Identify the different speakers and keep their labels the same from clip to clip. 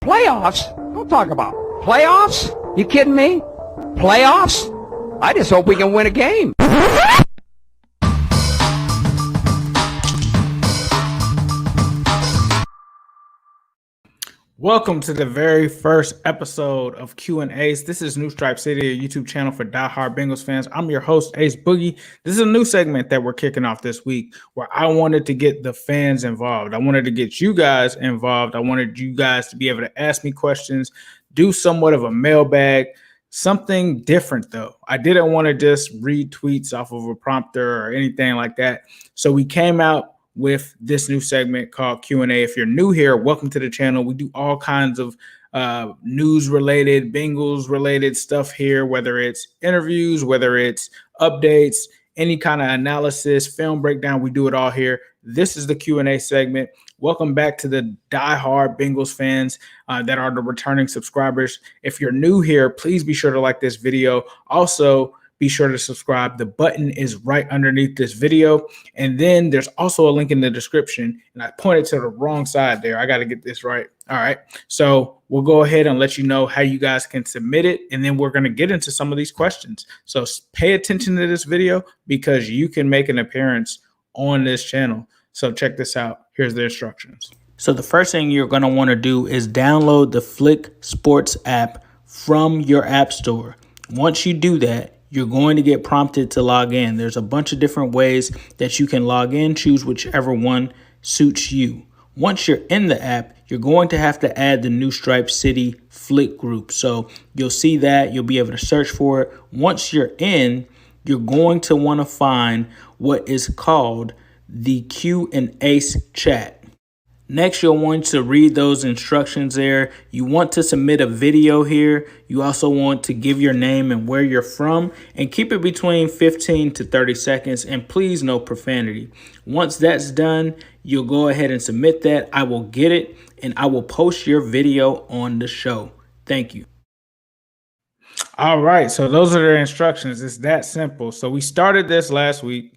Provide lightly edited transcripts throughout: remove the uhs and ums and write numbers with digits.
Speaker 1: Playoffs? Don't talk about playoffs. You kidding me? Playoffs? I just hope we can win a game.
Speaker 2: Welcome to the very first episode of Q&Ace. This is New Stripe City, a YouTube channel for diehard Bengals fans. I'm your host, Ace Boogie. This is a new segment that we're kicking off this week where I wanted to get the fans involved. I wanted to get you guys involved. I wanted you guys to be able to ask me questions, do somewhat of a mailbag, something different though. I didn't want to just read tweets off of a prompter or anything like that. So we came out with this new segment called Q&A. If you're new here, welcome to the channel. We do all kinds of news-related, Bengals-related stuff here, whether it's interviews, whether it's updates, any kind of analysis, film breakdown, we do it all here. This is the Q&A segment. Welcome back to the diehard Bengals fans that are the returning subscribers. If you're new here, please be sure to like this video. Also, be sure to subscribe. The button is right underneath this video. And then there's also a link in the description. And I pointed to the wrong side there. I got to get this right. All right. So we'll go ahead and let you know how you guys can submit it. And then we're going to get into some of these questions. So pay attention to this video because you can make an appearance on this channel. So check this out. Here's the instructions. So the first thing you're going to want to do is download the Flick Sports app from your app store. Once you do that, you're going to get prompted to log in. There's a bunch of different ways that you can log in. Choose whichever one suits you. Once you're in the app, you're going to have to add the New Stripe City Flick group. So you'll see that. You'll be able to search for it. Once you're in, you're going to want to find what is called the Q&Ace chat. Next, you'll want to read those instructions there. You want to submit a video here. You also want to give your name and where you're from and keep it between 15 to 30 seconds. And please, no profanity. Once that's done, you'll go ahead and submit that. I will get it and I will post your video on the show. Thank you. All right. So those are the instructions. It's that simple. So we started this last week.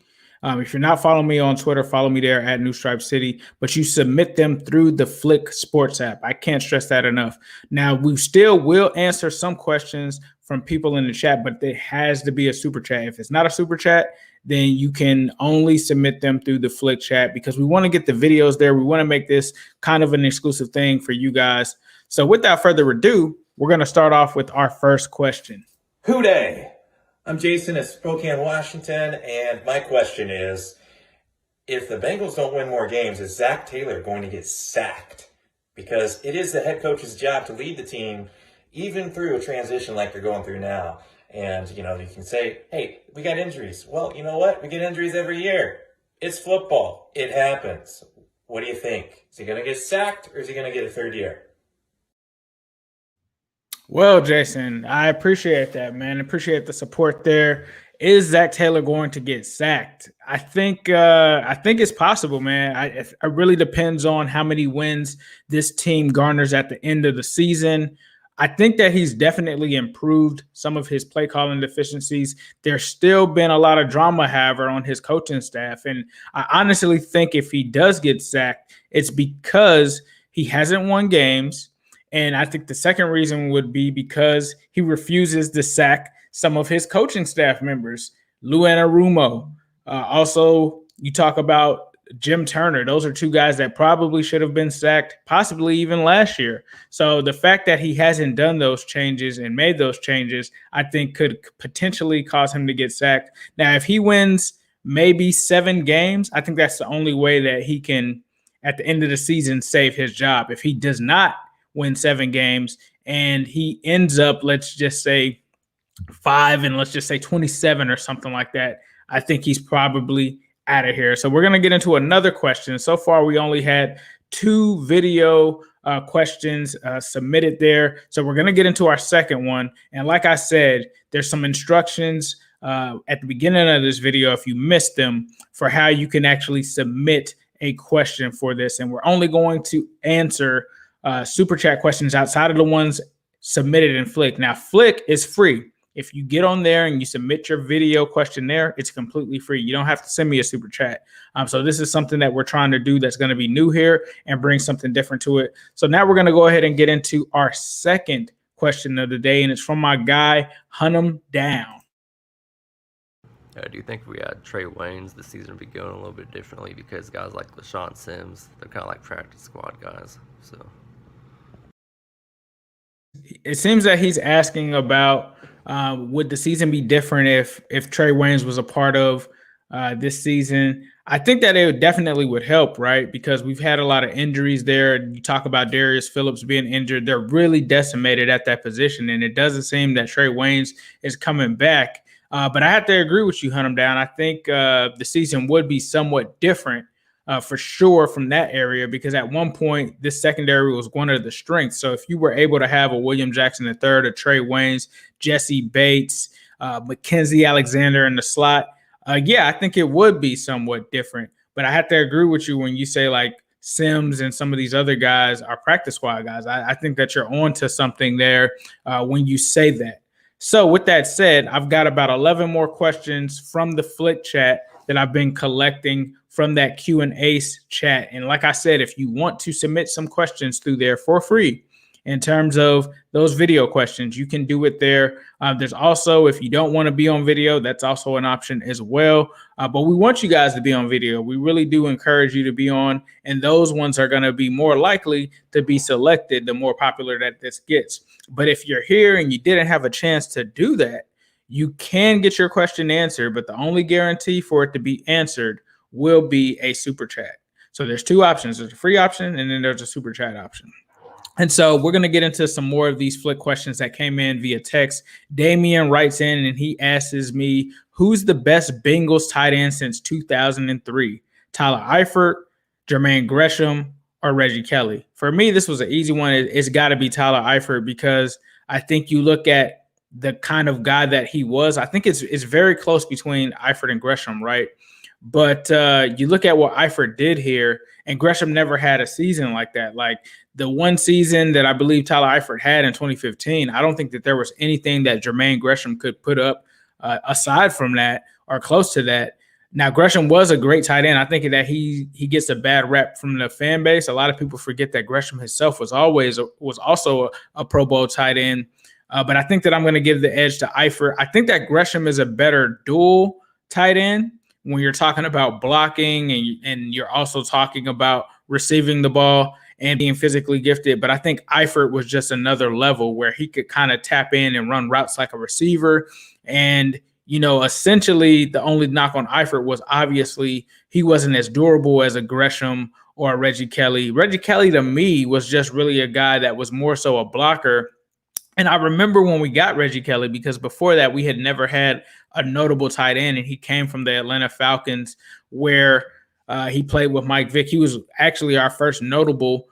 Speaker 2: If you're not following me on Twitter, follow me there at New Stripe City, but you submit them through the Flick Sports app. I can't stress that enough. Now, we still will answer some questions from people in the chat, but there has to be a super chat. If it's not a super chat, then you can only submit them through the Flick chat because we want to get the videos there. We want to make this kind of an exclusive thing for you guys. So without further ado, we're going to start off with our first question.
Speaker 3: Who dey? I'm Jason at Spokane, Washington, and my question is, if the Bengals don't win more games, is Zac Taylor going to get sacked? Because it is the head coach's job to lead the team, even through a transition like they're going through now. And, you know, you can say, hey, we got injuries. Well, you know what? We get injuries every year. It's football. It happens. What do you think? Is he going to get sacked or is he going to get a third year?
Speaker 2: Well, Jason, I appreciate that, man. Appreciate the support there. Is Zac Taylor going to get sacked? I think it's possible, man. It really depends on how many wins this team garners at the end of the season. I think that he's definitely improved some of his play calling deficiencies. There's still been a lot of drama, however, on his coaching staff. And I honestly think if he does get sacked, it's because he hasn't won games. And I think the second reason would be because he refuses to sack some of his coaching staff members. Lou Anarumo. Also, you talk about Jim Turner. Those are two guys that probably should have been sacked, possibly even last year. So the fact that he hasn't done those changes and made those changes, I think could potentially cause him to get sacked. Now, if he wins maybe 7 games, I think that's the only way that he can, at the end of the season, save his job. If he does not win 7 games and he ends up, let's just say 5 and let's just say 27 or something like that, I think he's probably out of here. So we're going to get into another question. So far, we only had 2 video questions submitted there. So we're going to get into our second one. And like I said, there's some instructions at the beginning of this video, if you missed them, for how you can actually submit a question for this. And we're only going to answer super chat questions outside of the ones submitted in Flick. Now, Flick is free. If you get on there and you submit your video question there, it's completely free. You don't have to send me a super chat. So this is something that we're trying to do that's going to be new here and bring something different to it. So now we're going to go ahead and get into our second question of the day, and it's from my guy, Hunt 'em Down.
Speaker 4: Do you think if we had Trey Waynes, the season would be going a little bit differently because guys like LaShawn Sims, they're kind of like practice squad guys. So
Speaker 2: it seems that he's asking about would the season be different if Trey Waynes was a part of this season? I think that it definitely would help, right? Because we've had a lot of injuries there. You talk about Darius Phillips being injured. They're really decimated at that position, and it doesn't seem that Trey Waynes is coming back. But I have to agree with you, Hunt 'em Down. I think the season would be somewhat different for sure from that area, because at one point this secondary was one of the strengths. So if you were able to have a William Jackson III, a Trey Waynes, Jesse Bates, Mackenzie Alexander in the slot, I think it would be somewhat different. But I have to agree with you when you say like Sims and some of these other guys are practice squad guys. I think that you're on to something there when you say that. So with that said, I've got about 11 more questions from the Flick chat that I've been collecting from that Q&Ace chat. And like I said, if you want to submit some questions through there for free in terms of those video questions, you can do it there. There's also, if you don't want to be on video, that's also an option as well. But we want you guys to be on video. We really do encourage you to be on, and those ones are going to be more likely to be selected the more popular that this gets. But if you're here and you didn't have a chance to do that, you can get your question answered, but the only guarantee for it to be answered will be a super chat. So there's two options. There's a free option, and then there's a super chat option. And so we're going to get into some more of these Flick questions that came in via text. Damian writes in and he asks me, who's the best Bengals tight end since 2003? Tyler Eifert, Jermaine Gresham, or Reggie Kelly? For me, this was an easy one. It's got to be Tyler Eifert, because I think you look at the kind of guy that he was. I think it's very close between Eifert and Gresham, right? But you look at what Eifert did here, and Gresham never had a season like that. Like the one season that I believe Tyler Eifert had in 2015, I don't think that there was anything that Jermaine Gresham could put up aside from that or close to that. Now, Gresham was a great tight end. I think that he gets a bad rep from the fan base. A lot of people forget that Gresham himself was also a Pro Bowl tight end. But I think that I'm going to give the edge to Eifert. I think that Gresham is a better dual tight end when you're talking about blocking and you're also talking about receiving the ball and being physically gifted. But I think Eifert was just another level where he could kind of tap in and run routes like a receiver. And, essentially the only knock on Eifert was obviously he wasn't as durable as a Gresham or a Reggie Kelly. Reggie Kelly to me was just really a guy that was more so a blocker. And I remember when we got Reggie Kelly, because before that we had never had a notable tight end, and he came from the Atlanta Falcons where he played with Mike Vick. He was actually our first notable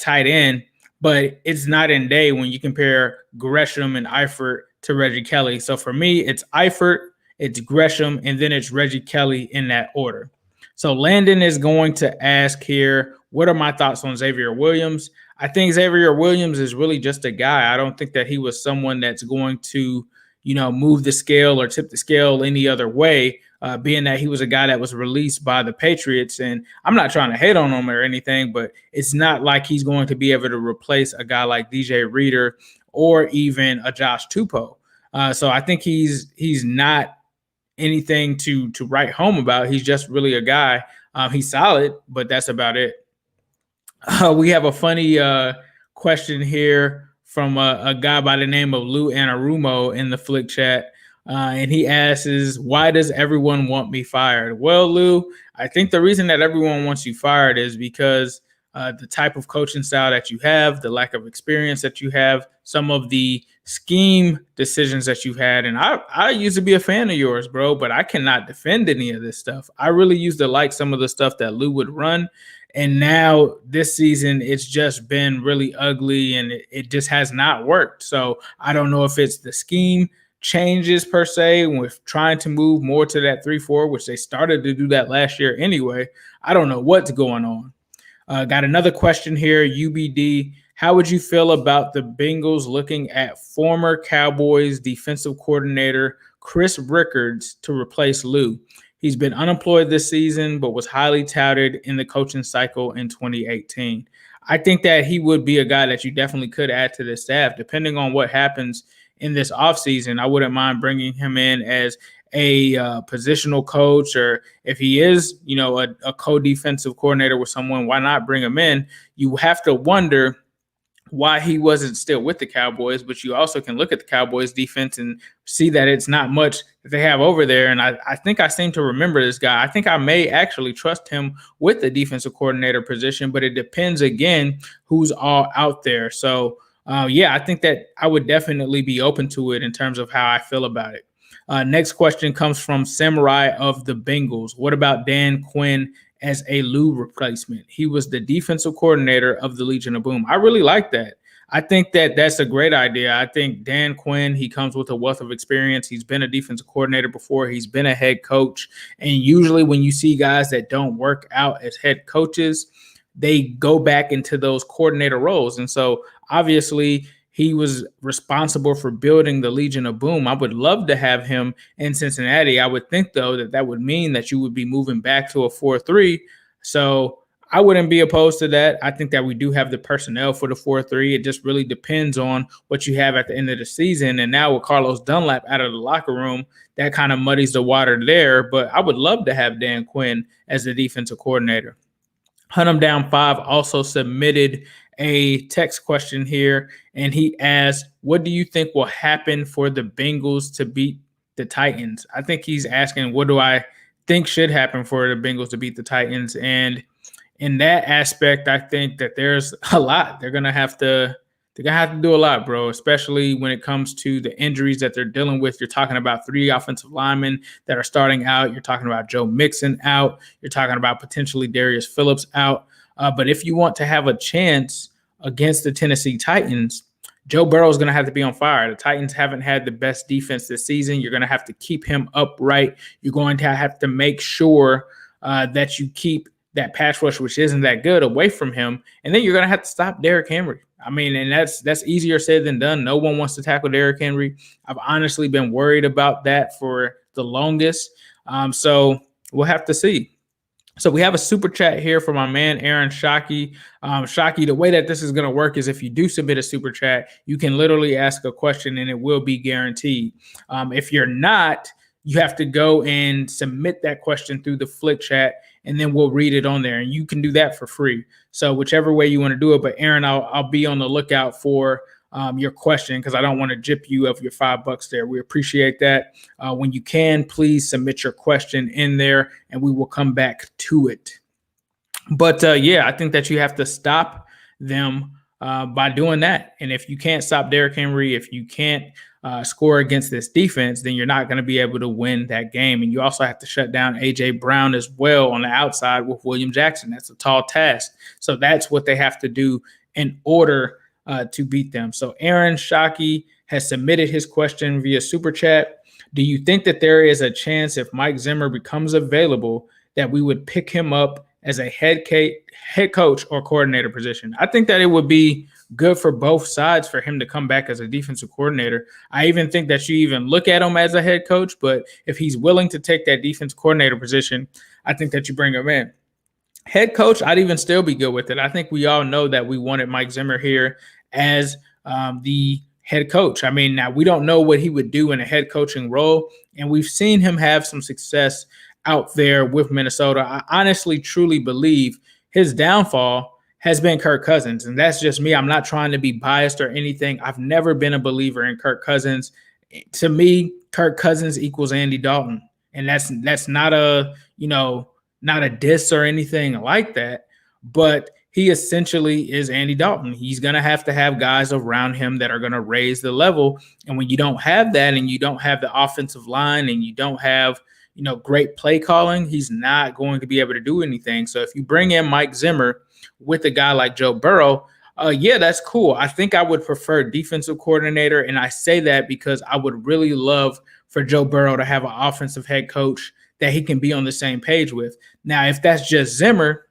Speaker 2: tight end, but it's night and day when you compare Gresham and Eifert to Reggie Kelly. So for me, it's Eifert, it's Gresham, and then it's Reggie Kelly in that order. So Landon is going to ask here, what are my thoughts on Xavier Williams? I think Xavier Williams is really just a guy. I don't think that he was someone that's going to, move the scale or tip the scale any other way, being that he was a guy that was released by the Patriots. And I'm not trying to hate on him or anything, but it's not like he's going to be able to replace a guy like DJ Reader or even a Josh Tupou. So I think he's not anything to write home about. He's just really a guy. He's solid, but that's about it. We have a funny question here from a guy by the name of Lou Anarumo in the Flick chat. And he asks, why does everyone want me fired? Well, Lou, I think the reason that everyone wants you fired is because the type of coaching style that you have, the lack of experience that you have, some of the scheme decisions that you've had. And I used to be a fan of yours, bro, but I cannot defend any of this stuff. I really used to like some of the stuff that Lou would run. And now this season, it's just been really ugly and it just has not worked. So I don't know if it's the scheme changes per se with trying to move more to that 3-4, which they started to do that last year anyway. I don't know what's going on. Got another question here. UBD How would you feel about the Bengals looking at former Cowboys defensive coordinator Chris Rickards to replace Lou? He's been unemployed this season, but was highly touted in the coaching cycle in 2018. I think that he would be a guy that you definitely could add to the staff, depending on what happens in this offseason. I wouldn't mind bringing him in as a positional coach, or if he is, a co-defensive coordinator with someone, why not bring him in? You have to wonder why he wasn't still with the Cowboys, but you also can look at the Cowboys defense and see that it's not much that they have over there. And I think I seem to remember this guy. I think I may actually trust him with the defensive coordinator position, but it depends, again, who's all out there. So, I think that I would definitely be open to it in terms of how I feel about it. Next question comes from Samurai of the Bengals. What about Dan Quinn as a Lou replacement? He was the defensive coordinator of the Legion of Boom. I really like that. I think that that's a great idea. I think Dan Quinn, he comes with a wealth of experience. He's been a defensive coordinator before. He's been a head coach. And usually when you see guys that don't work out as head coaches, they go back into those coordinator roles. And so obviously he was responsible for building the Legion of Boom. I would love to have him in Cincinnati. I would think, though, that would mean that you would be moving back to a 4-3. So I wouldn't be opposed to that. I think that we do have the personnel for the 4-3. It just really depends on what you have at the end of the season. And now with Carlos Dunlap out of the locker room, that kind of muddies the water there. But I would love to have Dan Quinn as the defensive coordinator. Hunt 'em Down 5 also submitted a text question here, and he asked, what do you think will happen for the Bengals to beat the Titans? I think he's asking, what do I think should happen for the Bengals to beat the Titans? And in that aspect, I think that there's a lot. They're gonna have to do a lot, bro, especially when it comes to the injuries that they're dealing with. You're talking about 3 offensive linemen that are starting out. You're talking about Joe Mixon out. You're talking about potentially Darius Phillips out. But if you want to have a chance against the Tennessee Titans, Joe Burrow is going to have to be on fire. The Titans haven't had the best defense this season. You're going to have to keep him upright. You're going to have to make sure that you keep that pass rush, which isn't that good, away from him. And then you're going to have to stop Derrick Henry. I mean, and that's easier said than done. No one wants to tackle Derrick Henry. I've honestly been worried about that for the longest. So we'll have to see. So we have a super chat here from my man, Aaron Shockey. Shockey, the way that this is going to work is if you do submit a super chat, you can literally ask a question and it will be guaranteed. If you're not, you have to go and submit that question through the Flick chat, and then we'll read it on there. And you can do that for free. So whichever way you want to do it. But Aaron, I'll be on the lookout for your question, because I don't want to gyp you of your $5 there. We appreciate that. When you can, please submit your question in there and we will come back to it. But I think that you have to stop them by doing that. And if you can't stop Derrick Henry, if you can't score against this defense, then you're not going to be able to win that game. And you also have to shut down A.J. Brown as well on the outside with William Jackson. That's a tall task. So that's what they have to do in order to beat them. So Aaron Shockey has submitted his question via Super Chat. Do you think that there is a chance, if Mike Zimmer becomes available, that we would pick him up as a head coach or coordinator position? I think that it would be good for both sides for him to come back as a defensive coordinator. I even think that you even look at him as a head coach, but if he's willing to take that defense coordinator position, I think that you bring him in. Head coach, I'd even still be good with it. I think we all know that we wanted Mike Zimmer here as the head coach. I mean, now we don't know what he would do in a head coaching role, and we've seen him have some success out there with Minnesota. I honestly, truly believe his downfall has been Kirk Cousins, and that's just me. I'm not trying to be biased or anything. I've never been a believer in Kirk Cousins. To me, Kirk Cousins equals Andy Dalton, and that's not a not a diss or anything like that, but he essentially is Andy Dalton. He's going to have guys around him that are going to raise the level. And when you don't have that, and you don't have the offensive line, and you don't have, great play calling, he's not going to be able to do anything. So if you bring in Mike Zimmer with a guy like Joe Burrow, that's cool. I think I would prefer defensive coordinator. And I say that because I would really love for Joe Burrow to have an offensive head coach that he can be on the same page with. Now, if that's just Zimmer,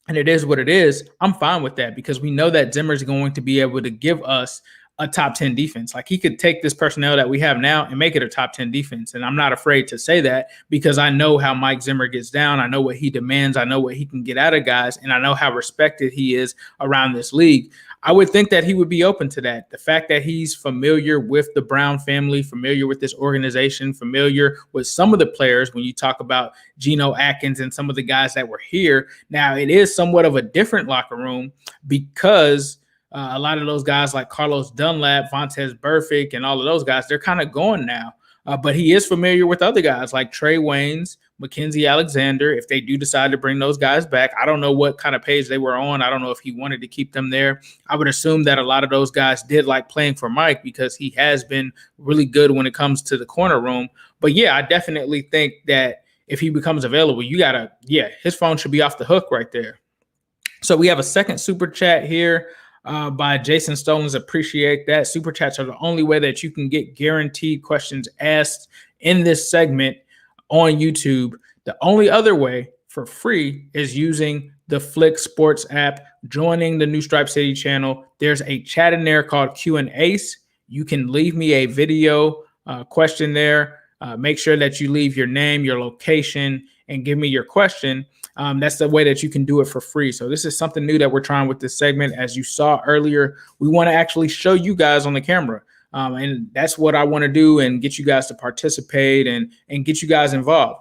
Speaker 2: and it is what it is, I'm fine with that because we know that Zimmer's going to be able to give us a top 10 defense. Like he could take this personnel that we have now and make it a top 10 defense. And I'm not afraid to say that because I know how Mike Zimmer gets down. I know what he demands. I know what he can get out of guys. And I know how respected he is around this league. I would think that he would be open to that. The fact that he's familiar with the Brown family, familiar with this organization, familiar with some of the players when you talk about Geno Atkins and some of the guys that were here. Now, it is somewhat of a different locker room because a lot of those guys like Carlos Dunlap, Vontaze Burfict, and all of those guys, they're kind of gone now. But he is familiar with other guys like Trey Waynes, Mackenzie Alexander, if they do decide to bring those guys back. I don't know what kind of page they were on. I don't know if he wanted to keep them there. I would assume that a lot of those guys did like playing for Mike because he has been really good when it comes to the corner room. But, yeah, I definitely think that if he becomes available, his phone should be off the hook right there. So we have a second super chat here. By Jason Stolens. Appreciate that. Super chats are the only way that you can get guaranteed questions asked in this segment on YouTube. The only other way for free is using the Flick Sports app, joining the New Stripe City channel. There's a chat in there called Q&Ace. You can leave me a video question there. Make sure that you leave your name, your location, and give me your question. That's the way that you can do it for free. So this is something new that we're trying with this segment. As you saw earlier, we want to actually show you guys on the camera. And that's what I want to do and get you guys to participate and get you guys involved.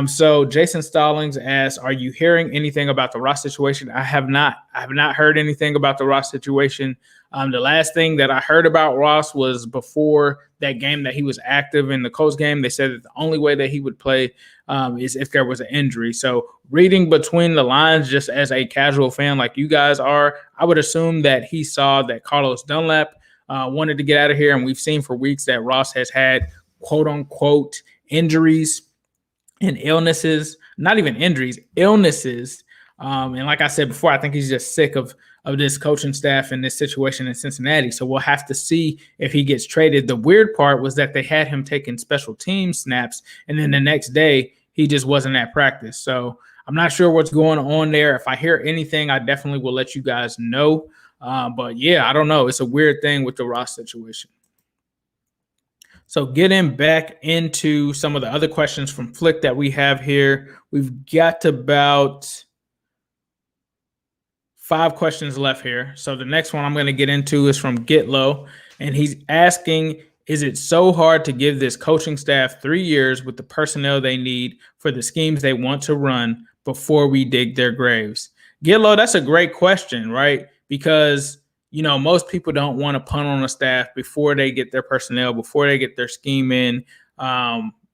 Speaker 2: So Jason Stallings asks, are you hearing anything about the Ross situation? I have not heard anything about the Ross situation. The last thing that I heard about Ross was before that game that he was active in the Colts game. They said that the only way that he would play is if there was an injury. So reading between the lines, just as a casual fan like you guys are, I would assume that he saw that Carlos Dunlap wanted to get out of here. And we've seen for weeks that Ross has had quote unquote injuries and illnesses, not even injuries, illnesses. And like I said before, I think he's just sick of this coaching staff and this situation in Cincinnati. So we'll have to see if he gets traded. The weird part was that they had him taking special team snaps, and then the next day he just wasn't at practice. So I'm not sure what's going on there. If I hear anything, I definitely will let you guys know. But yeah, I don't know. It's a weird thing with the Ross situation. So getting back into some of the other questions from Flick that we have here, we've got about 5 questions left here. So the next one I'm going to get into is from Gitlow, and he's asking, is it so hard to give this coaching staff 3 years with the personnel they need for the schemes they want to run before we dig their graves? Gitlow, that's a great question, right? Because, you know, most people don't want to punt on a staff before they get their personnel, before they get their scheme in,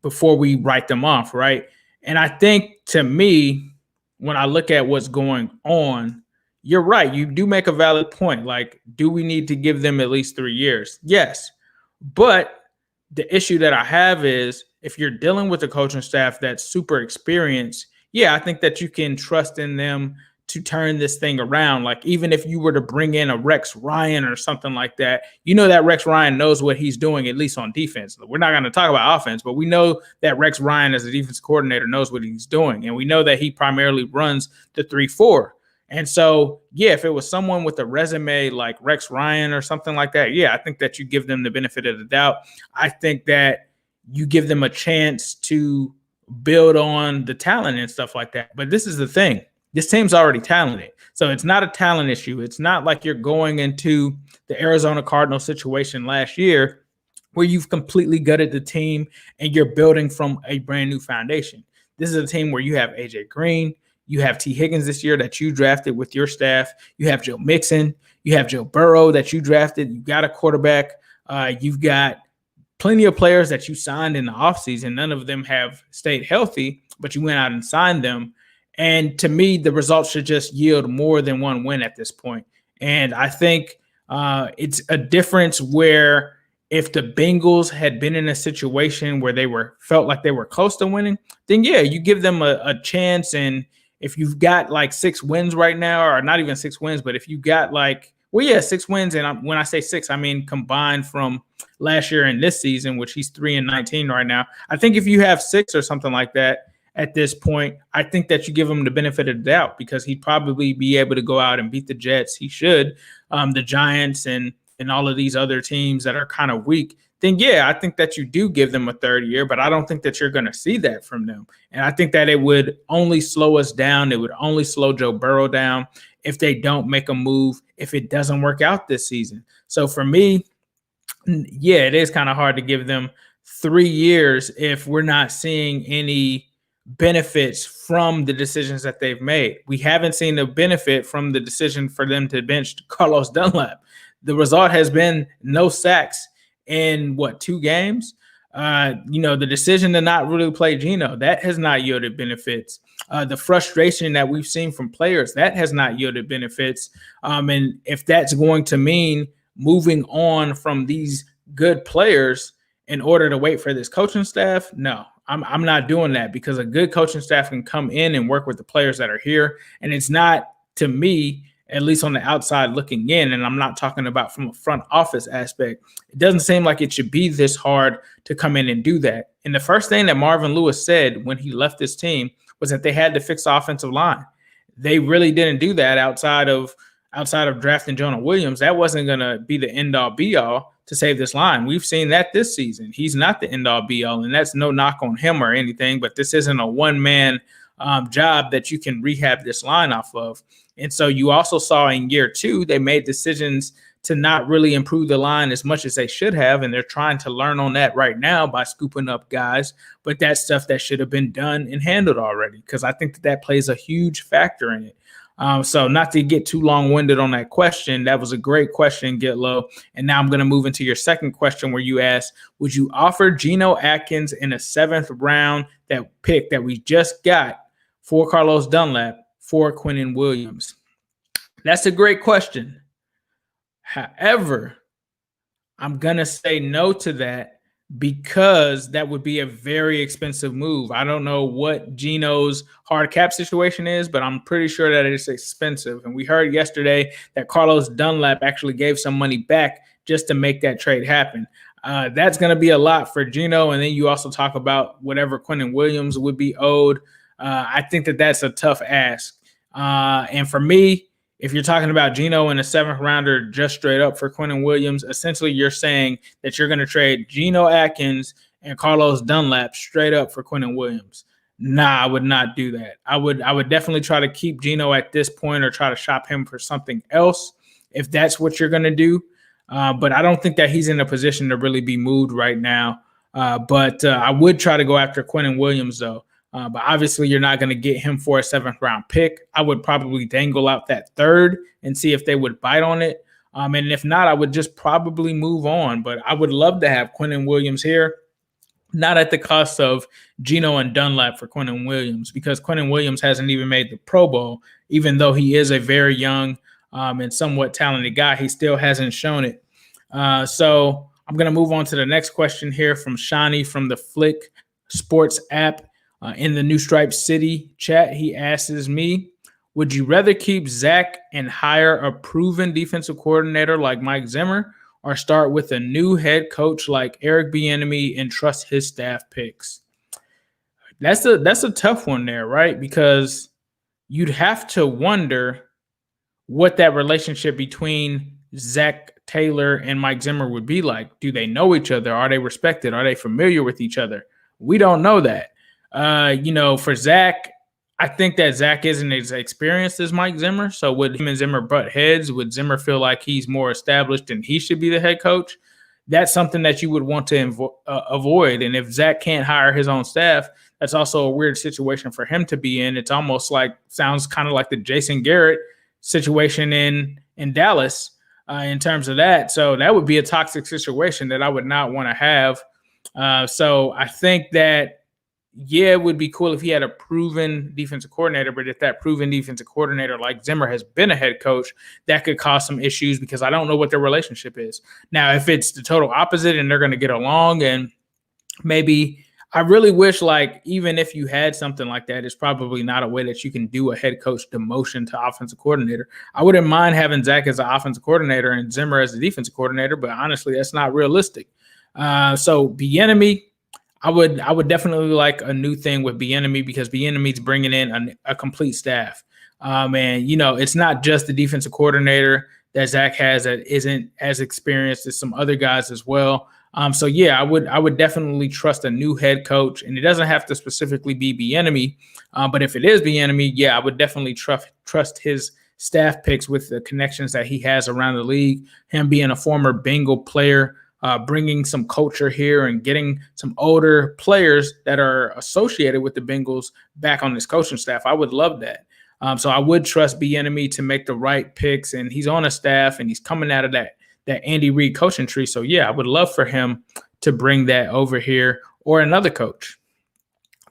Speaker 2: before we write them off, right? And I think, to me, when I look at what's going on, you're right. You do make a valid point. Like, do we need to give them at least 3 years? Yes. But the issue that I have is if you're dealing with a coaching staff that's super experienced, yeah, I think that you can trust in them to turn this thing around. Like, even if you were to bring in a Rex Ryan or something like that, you know that Rex Ryan knows what he's doing, at least on defense. We're not going to talk about offense, but we know that Rex Ryan as a defense coordinator knows what he's doing. And we know that he primarily runs the 3-4. And so, yeah, if it was someone with a resume like Rex Ryan or something like that, yeah, I think that you give them the benefit of the doubt. I think that you give them a chance to build on the talent and stuff like that. But this is the thing. This team's already talented. So it's not a talent issue. It's not like you're going into the Arizona Cardinals situation last year where you've completely gutted the team and you're building from a brand new foundation. This is a team where you have AJ Green, you have T. Higgins this year that you drafted with your staff. You have Joe Mixon. You have Joe Burrow that you drafted. You got a quarterback. You've got plenty of players that you signed in the offseason. None of them have stayed healthy, but you went out and signed them. And to me, the results should just yield more than one win at this point. And I think it's a difference where if the Bengals had been in a situation where they felt like they were close to winning, then yeah, you give them a chance. And if you've got like 6 wins right now, or not even 6 wins, but if you got 6 wins, and when I say 6, I mean combined from last year and this season, which he's 3-19 right now. I think if you have 6 or something like that, at this point. I think that you give him the benefit of the doubt because he'd probably be able to go out and beat the Jets. He should, the Giants and all of these other teams that are kind of weak. Then, yeah, I think that you do give them a third year, but I don't think that you're going to see that from them. And I think that it would only slow us down. It would only slow Joe Burrow down if they don't make a move, if it doesn't work out this season. So for me, yeah, it is kind of hard to give them 3 years if we're not seeing any benefits from the decisions that they've made. We haven't seen the benefit from the decision for them to bench Carlos Dunlap. The result has been no sacks in 2 games. The decision to not really play Geno, that has not yielded benefits. The frustration that we've seen from players, that has not yielded benefits. And if that's going to mean moving on from these good players in order to wait for this coaching staff, no, I'm not doing that, because a good coaching staff can come in and work with the players that are here. And it's not, to me, at least on the outside looking in, and I'm not talking about from a front office aspect, it doesn't seem like it should be this hard to come in and do that. And the first thing that Marvin Lewis said when he left this team was that they had to fix the offensive line. They really didn't do that outside of drafting Jonah Williams. That wasn't going to be the end-all, be-all to save this line. We've seen that this season. He's not the end-all, be-all, and that's no knock on him or anything, but this isn't a one-man job that you can rehab this line off of. And so you also saw in year 2, they made decisions to not really improve the line as much as they should have, and they're trying to learn on that right now by scooping up guys. But that's stuff that should have been done and handled already, because I think that plays a huge factor in it. So not to get too long-winded on that question, that was a great question, Gitlow. And now I'm going to move into your second question, where you asked, would you offer Geno Atkins in a 7th round pick that we just got for Carlos Dunlap for Quinn Williams? That's a great question. However, I'm going to say no to that, because that would be a very expensive move. I don't know what Geno's hard cap situation is, but I'm pretty sure that it's expensive. And we heard yesterday that Carlos Dunlap actually gave some money back just to make that trade happen. That's going to be a lot for Geno. And then you also talk about whatever Quinn Williams would be owed. I think that that's a tough ask. And for me, if you're talking about Geno in a 7th rounder just straight up for Quinn Williams, essentially you're saying that you're going to trade Geno Atkins and Carlos Dunlap straight up for Quinn Williams. Nah, I would not do that. I would definitely try to keep Geno at this point, or try to shop him for something else if that's what you're going to do. But I don't think that he's in a position to really be moved right now. But I would try to go after Quinn Williams, though. But obviously, you're not going to get him for a 7th round pick. I would probably dangle out that 3rd and see if they would bite on it. And if not, I would just probably move on. But I would love to have Quinn Williams here, not at the cost of Geno and Dunlap for Quinn Williams, because Quinn Williams hasn't even made the Pro Bowl. Even though he is a very young and somewhat talented guy, he still hasn't shown it. So I'm going to move on to the next question here from Shawnee from the Flick Sports app. In the New Stripe City chat, he asks me, would you rather keep Zac and hire a proven defensive coordinator like Mike Zimmer, or start with a new head coach like Eric Bieniemy and trust his staff picks? That's a tough one there, right? Because you'd have to wonder what that relationship between Zac Taylor and Mike Zimmer would be like. Do they know each other? Are they respected? Are they familiar with each other? We don't know that. For Zac, I think that Zac isn't as experienced as Mike Zimmer. So would him and Zimmer butt heads? Would Zimmer feel like he's more established and he should be the head coach? That's something that you would want to avoid. And if Zac can't hire his own staff, that's also a weird situation for him to be in. It's almost sounds kind of like the Jason Garrett situation in Dallas in terms of that. So that would be a toxic situation that I would not want to have. So I think that, yeah, it would be cool if he had a proven defensive coordinator, but if that proven defensive coordinator like Zimmer has been a head coach, that could cause some issues, because I don't know what their relationship is. Now, if it's the total opposite and they're going to get along, and maybe I really wish, even if you had something like that, it's probably not a way that you can do a head coach demotion to offensive coordinator. I wouldn't mind having Zac as an offensive coordinator and Zimmer as a defensive coordinator, but honestly, that's not realistic. So Bieniemy, I would definitely like a new thing with Bieniemy because Bieniemy's bringing in a complete staff. And it's not just the defensive coordinator that Zach has that isn't as experienced as some other guys as well. So yeah, I would definitely trust a new head coach, and it doesn't have to specifically be Bieniemy, but if it is Bieniemy, yeah, I would definitely trust his staff picks with the connections that he has around the league. Him being a former Bengal player, bringing some culture here and getting some older players that are associated with the Bengals back on his coaching staff. I would love that. So I would trust Bieniemy to make the right picks, and he's on a staff and he's coming out of that Andy Reid coaching tree. So yeah, I would love for him to bring that over here or another coach.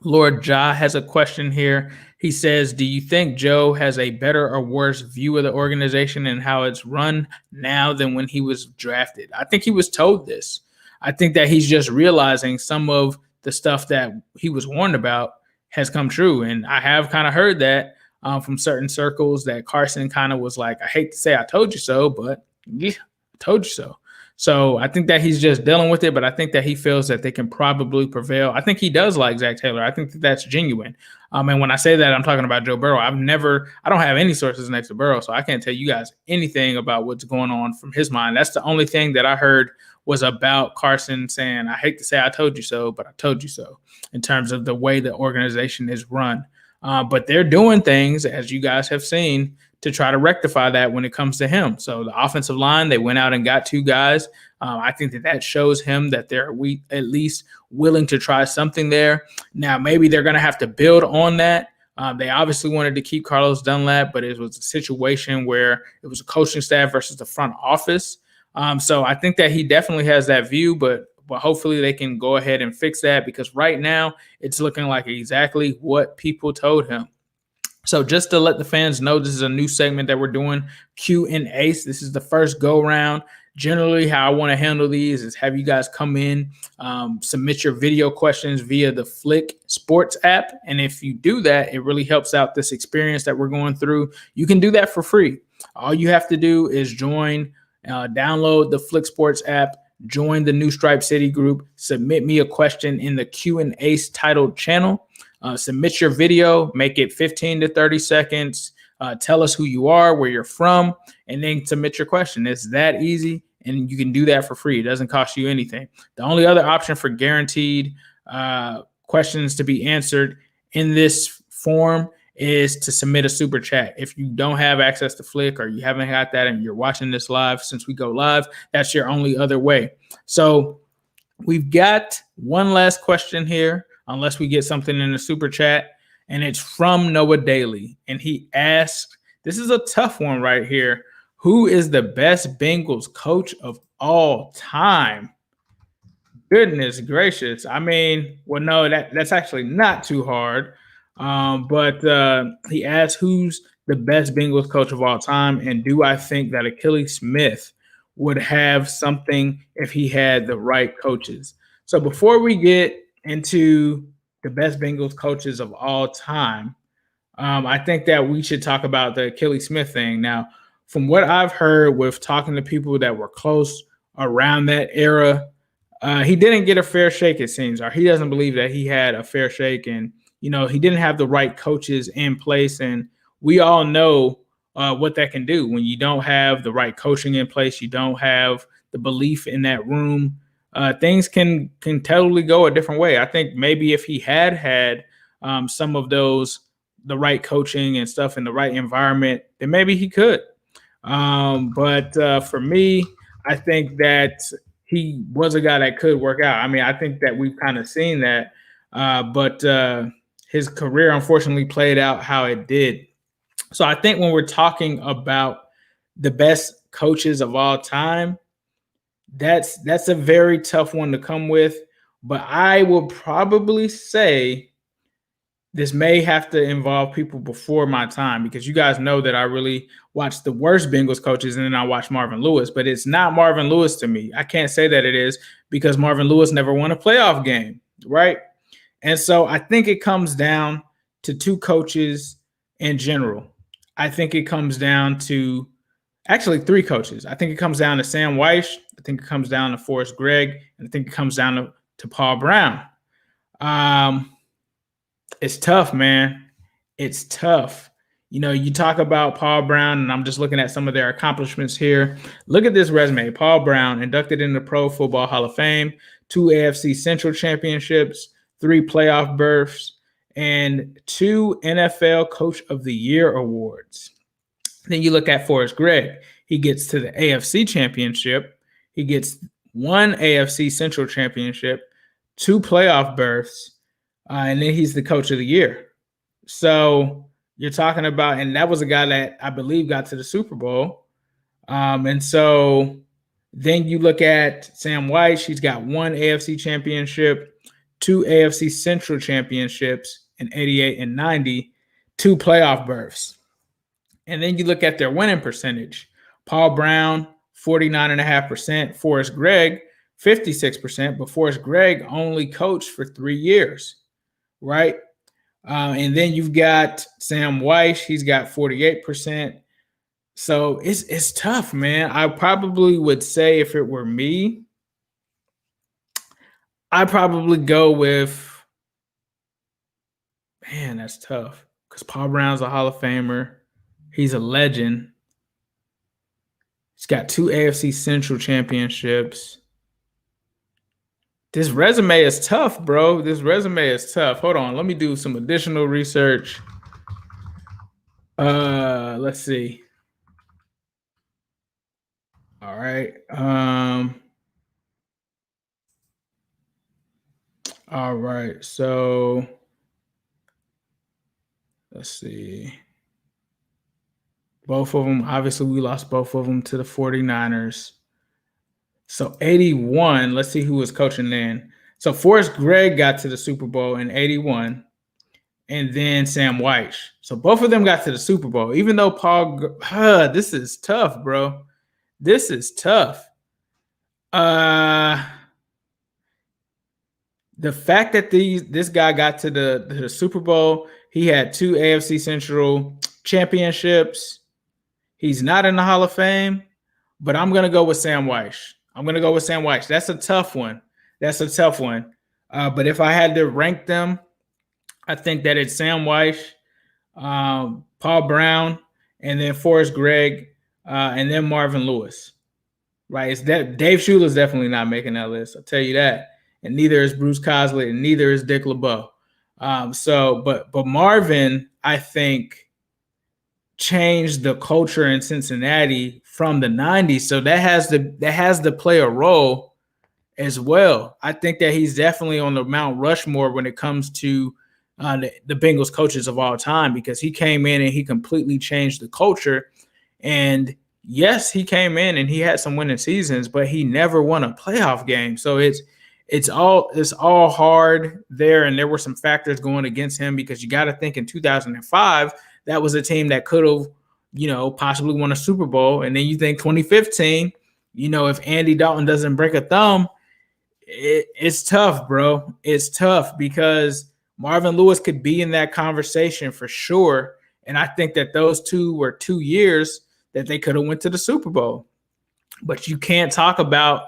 Speaker 2: Lord Ja has a question here. He says, do you think Joe has a better or worse view of the organization and how it's run now than when he was drafted? I think he was told this. I think that he's just realizing some of the stuff that he was warned about has come true. And I have kind of heard that from certain circles that Carson kind of was like, I hate to say I told you so, but yeah, I told you so. So I think that he's just dealing with it, but I think that he feels that they can probably prevail. I think he does like Zac Taylor. I think that that's genuine. And when I say that, I'm talking about Joe Burrow. I don't have any sources next to Burrow, so I can't tell you guys anything about what's going on from his mind. That's the only thing that I heard was about Carson saying, I hate to say I told you so, but I told you so, in terms of the way the organization is run. But they're doing things, as you guys have seen, to try to rectify that when it comes to him. So the offensive line, they went out and got 2 guys. I think that shows him that they're at least willing to try something there. Now, maybe they're going to have to build on that. They obviously wanted to keep Carlos Dunlap, but it was a situation where it was a coaching staff versus the front office. So I think that he definitely has that view, but hopefully they can go ahead and fix that, because right now it's looking like exactly what people told him. So just to let the fans know, this is a new segment that we're doing, Q&Ace. This is the first go round. Generally, how I want to handle these is have you guys come in, submit your video questions via the Flick Sports app. And if you do that, it really helps out this experience that we're going through. You can do that for free. All you have to do is download the Flick Sports app, join the New Stripe City group, submit me a question in the Q&Ace titled channel. Submit your video, make it 15 to 30 seconds. Tell us who you are, where you're from, and then submit your question. It's that easy, and you can do that for free. It doesn't cost you anything. The only other option for guaranteed questions to be answered in this form is to submit a super chat. If you don't have access to Flick, or you haven't got that and you're watching this live, since we go live, that's your only other way. So we've got one last question here, unless we get something in the super chat, and it's from Noah Daly. And he asked, this is a tough one right here, who is the best Bengals coach of all time? Goodness gracious. I mean, well, no, that's actually not too hard. But he asked, who's the best Bengals coach of all time? And do I think that Achilles Smith would have something if he had the right coaches? So before we get into the best Bengals coaches of all time, I think that we should talk about the Achilles Smith thing. Now, from what I've heard with talking to people that were close around that era, he didn't get a fair shake, it seems, or he doesn't believe that he had a fair shake. And, he didn't have the right coaches in place. And we all know what that can do when you don't have the right coaching in place. You don't have the belief in that room. Things can totally go a different way. I think maybe if he had some of those, the right coaching and stuff in the right environment, then maybe he could. But for me, I think that he was a guy that could work out. I mean, I think that we've kind of seen that, but his career unfortunately played out how it did. So I think when we're talking about the best coaches of all time, that's a very tough one to come with. But I will probably say this may have to involve people before my time, because you guys know that I really watch the worst Bengals coaches and then I watch Marvin Lewis, but it's not Marvin Lewis to me. I can't say that it is, because Marvin Lewis never won a playoff game, right? And so I think it comes down to 2 coaches in general. I think it comes down to actually 3 coaches. I think it comes down to Sam Weiss. I think it comes down to Forrest Gregg. And I think it comes down to Paul Brown. It's tough, man. It's tough. You know, you talk about Paul Brown, and I'm just looking at some of their accomplishments here. Look at this resume. Paul Brown, inducted in the Pro Football Hall of Fame, 2 AFC Central Championships, 3 playoff berths, and 2 NFL Coach of the Year awards. Then you look at Forrest Gregg. He gets to the AFC Championship. He gets 1 AFC Central Championship, 2 playoff berths, and then he's the Coach of the Year. So you're talking about, and that was a guy that I believe got to the Super Bowl. And so then you look at Sam White. She's got 1 AFC championship, 2 AFC Central championships in 88 and 90, 2 playoff berths. And then you look at their winning percentage. Paul Brown, 49.5%. Forrest Gregg, 56%. But Forrest Gregg only coached for 3 years, right? And then you've got Sam White. He's got 48%. So it's tough, man. I probably would say if it were me, I'd probably go with, man, that's tough. Because Paul Brown's a Hall of Famer. He's a legend. He's got 2 AFC Central championships. This resume is tough, bro. This resume is tough. Hold on. Let me do some additional research. Let's see. All right. All right. So let's see. Both of them, obviously, we lost both of them to the 49ers. So 81, let's see who was coaching then. So Forrest Gregg got to the Super Bowl in 81, and then Sam White. So both of them got to the Super Bowl, even though this is tough, bro. This is tough. The fact that this guy got to the Super Bowl, he had 2 AFC Central championships. He's not in the Hall of Fame, but I'm going to go with Sam White. That's a tough one. But if I had to rank them, I think that it's Sam White, Paul Brown, and then Forrest Gregg, and then Marvin Lewis. Right? It's that Dave Shula's definitely not making that list. I'll tell you that. And neither is Bruce Cosley, and neither is Dick LeBeau. But Marvin, I think, changed the culture in Cincinnati from the 90s. So that has to play a role as well. I think that he's definitely on the Mount Rushmore when it comes to the Bengals coaches of all time, because he came in and he completely changed the culture. And yes, he came in and he had some winning seasons, but he never won a playoff game. So it's all hard there. And there were some factors going against him, because you got to think in 2005, that was a team that could have, possibly won a Super Bowl. And then you think 2015, if Andy Dalton doesn't break a thumb, it's tough, bro. It's tough because Marvin Lewis could be in that conversation for sure. And I think that those 2 were 2 years that they could have went to the Super Bowl. But you can't talk about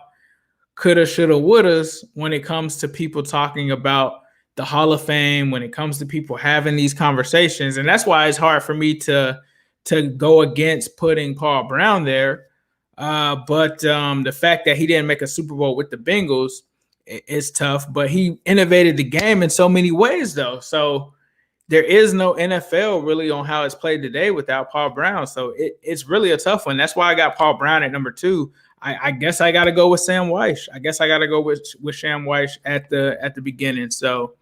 Speaker 2: coulda, shoulda, wouldas when it comes to people talking about the Hall of Fame, when it comes to people having these conversations. And that's why it's hard for me to go against putting Paul Brown there. But the fact that he didn't make a Super Bowl with the Bengals is tough. But he innovated the game in so many ways, though. So there is no NFL really on how it's played today without Paul Brown. So it's really a tough one. That's why I got Paul Brown at number 2. I guess I got to go with Sam White. I guess I got to go with Sam White at the beginning. So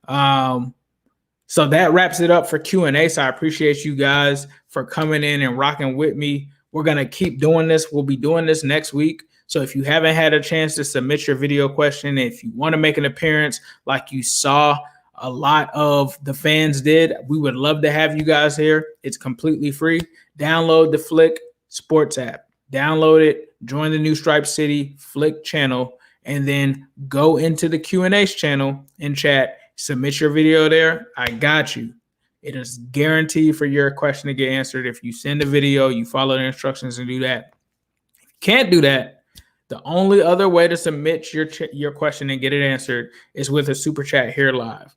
Speaker 2: that wraps it up for Q&A. So I appreciate you guys for coming in and rocking with me. We're going to keep doing this. We'll be doing this next week. So if you haven't had a chance to submit your video question, if you want to make an appearance like you saw a lot of the fans did, we would love to have you guys here. It's completely free. Download the Flick Sports app. Download it. Join the New Stripe City Flick channel, and then go into the Q&Ace channel and chat. Submit your video there. I got you. It is guaranteed for your question to get answered if you send a video, you follow the instructions and do that. If you can't do that, The only other way to submit your question and get it answered is with a super chat here live.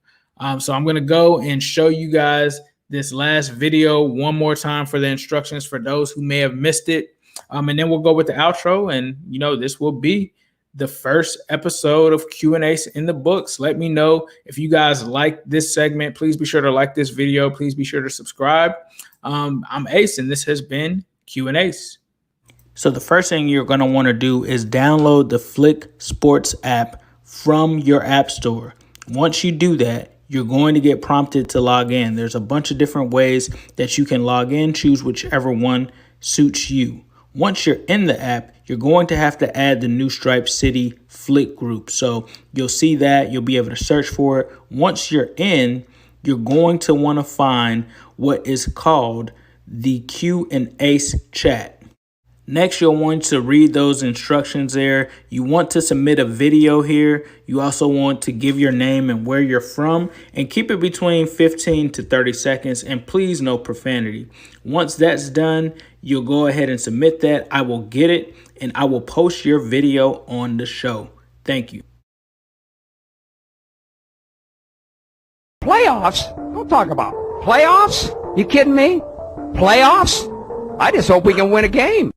Speaker 2: So I'm going to go and show you guys this last video one more time for the instructions for those who may have missed it. And then we'll go with the outro. And, this will be the first episode of Q&Ace in the books. Let me know if you guys like this segment. Please be sure to like this video. Please be sure to subscribe. I'm Ace, and this has been Q&Ace. So the first thing you're going to want to do is download the Flick Sports app from your app store. Once you do that, you're going to get prompted to log in. There's a bunch of different ways that you can log in. Choose whichever one suits you. Once you're in the app, you're going to have to add the New Stripe City Flick group. So you'll see that. You'll be able to search for it. Once you're in, you're going to want to find what is called the Q&Ace chat. Next, you'll want to read those instructions there. You want to submit a video here. You also want to give your name and where you're from and keep it between 15 to 30 seconds. And please, no profanity. Once that's done, you'll go ahead and submit that. I will get it and I will post your video on the show. Thank you.
Speaker 1: Playoffs? Don't talk about playoffs. You kidding me? Playoffs? I just hope we can win a game.